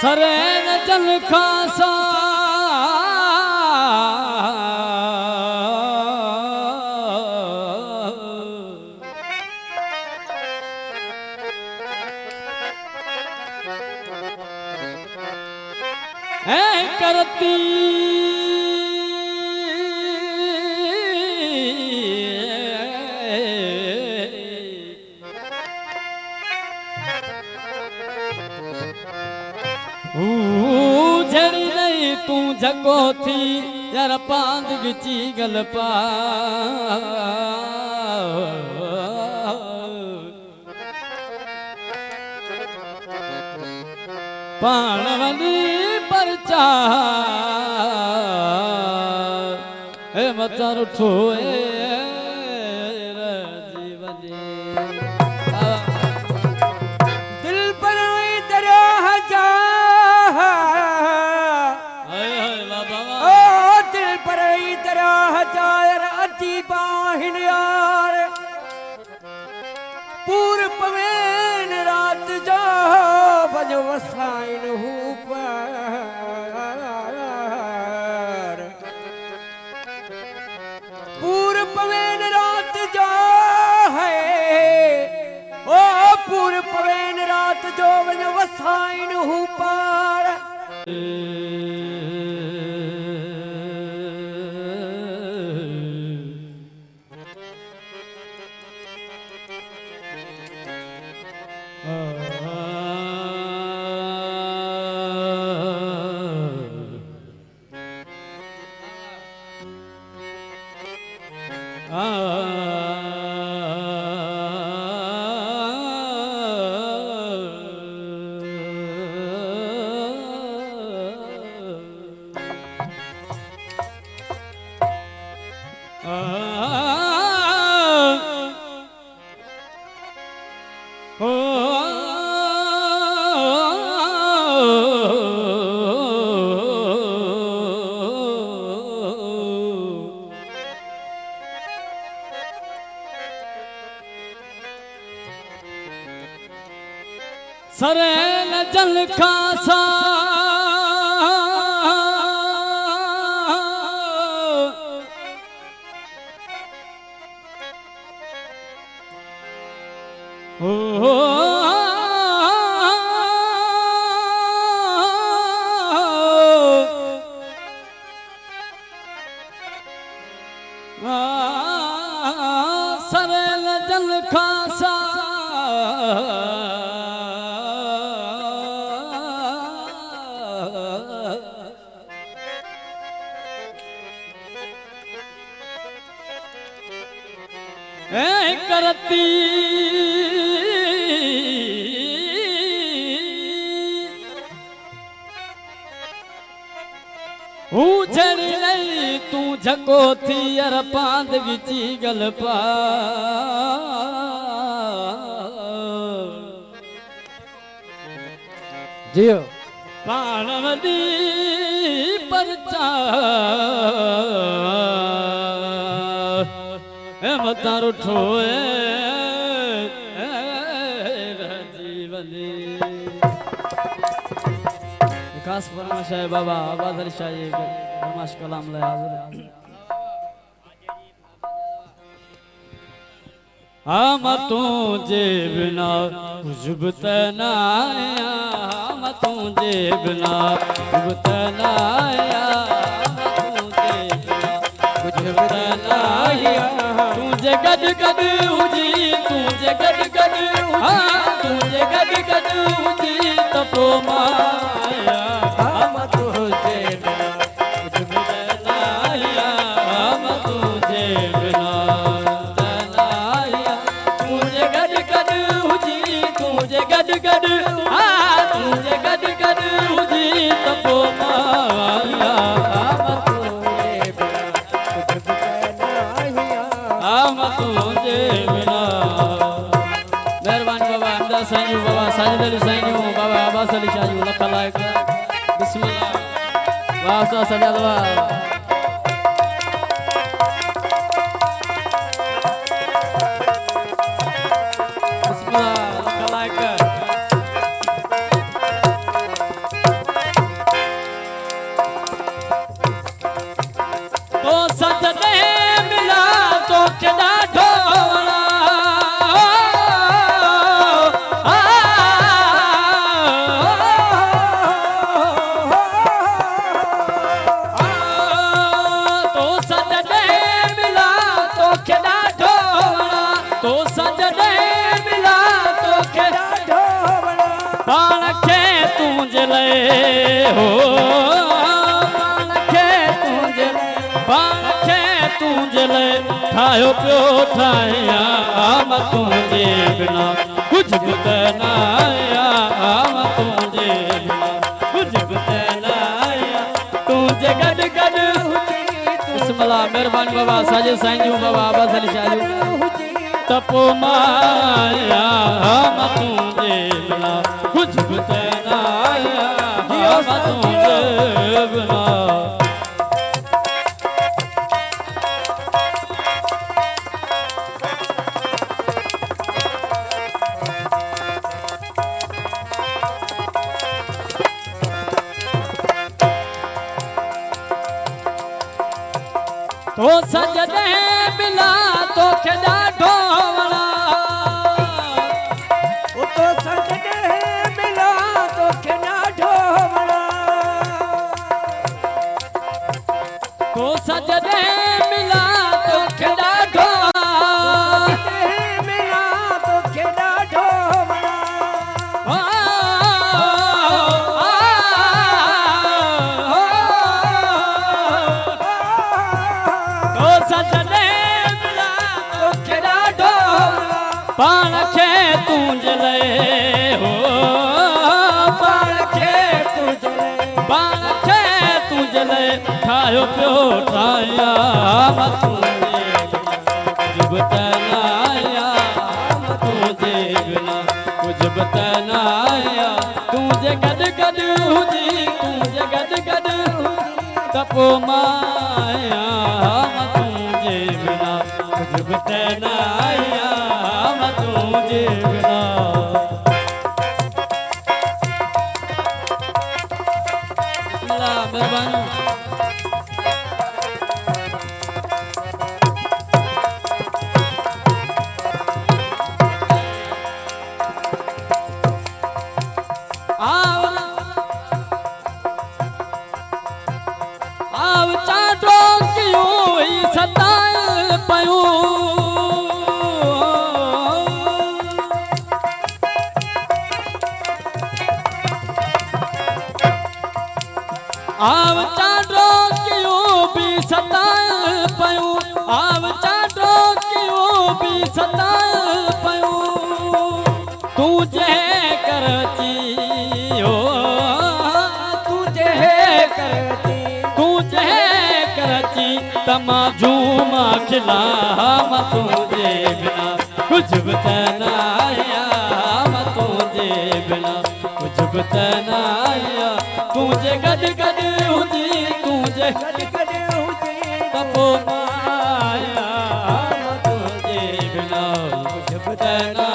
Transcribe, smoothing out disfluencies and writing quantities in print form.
सरे न जल खासा है करती जड़ी नहीं तू जगो थी यार पांद गिची गलपा पाणवनी परचा हे मतर ठोए दिल पर तेरा जा ओ दिल पर तेरा हजार अति बाहिन यार पूर पवेन रात जा भज वसाइन हूँ पर पूर पवेन रात जा है ओ पूर पवेन रात जो भज वसाइन हूँ पर सरे न जल खासा सरे न जल खासा करती उछड़ी नहीं तू झको थी यार पांद गिची गलपा जियो पाणवनी परचा मतारो ठोए जीवनी विकास फरमाश है बाबा आबाद अली शाह जी फरमाश कलाम ले हाजिर हम तुझे बिना खुशबूत ना आया हम तुझे बिना खुशबूत ना आया खुशबूत ना आया तुझे गद गद हुजी तुझे गद गद हाँ तुझे गद गद हुजी तपो माया हम तुझे बिना खुशबूत ना आया हम तुझे बिना गद गद हाँ तुझे गद गद हुजी तपो माया हम तुझे बिना मेहरबानी बाबा अहमद साईं बाबा साजिद अली साईं बाबा अब्बास अली शाह जी लख लायक बिस्मिल्लाह वाह उस्ताद सजाद वाह तो सजदे मिला तो केड़ा ढोला तो सजदे मिला तो केड़ा ढोला तो सजदे मिला तो केड़ा ढोबड़ा बाण के तू जले हो बाण के तू जले ठायो पियो ठाया आम तुझे बिना कुछ भी न आया आम तुझे बिना कुछ भी न आया तुझे गड गड बिस्मिल्लाह मेहरबानी बाबा साजिद साईं जी बाबा अब्बास अली शाह जी तपो माया आम तुझे बिना कुछ भी न आया आम तुझे बिना तो सजदे मिला तो केड़ा ढोला वो तो सजदे मिला तो केड़ा ढोबड़ा तो सजदे मिला तो केड़ा ढोला मिला तो केड़ा ढोबड़ा तो सजदे मिला तो केड़ा ढोला बाण के तू जले हो बाण के तू जले बाण के तू जले ठायो पियो ठाया आम तुझे कुछ बताया आम तुझे बिना कुछ बताया तुझे गद गद हुजी तुझे गद गद तपो माया आम तुझे बिना कुछ बताया आम तुझे बिना बिस्मिल्लाह मेहरबानी आव चाटो क्यों ही सताए पयो आव चाटो क्यों भी सताए पयो आव चाटो क्यों भी सताए पयो तुझे करती हो तुझे करती तुझे करती तमाजू खिला हम तुझे बिना कुछ बताया हम तुझे बिना कुछ बताया तुझे गद गद हुजी तुझे गद गद हुजी तपो माया हम तुझे बिना कुछ बताया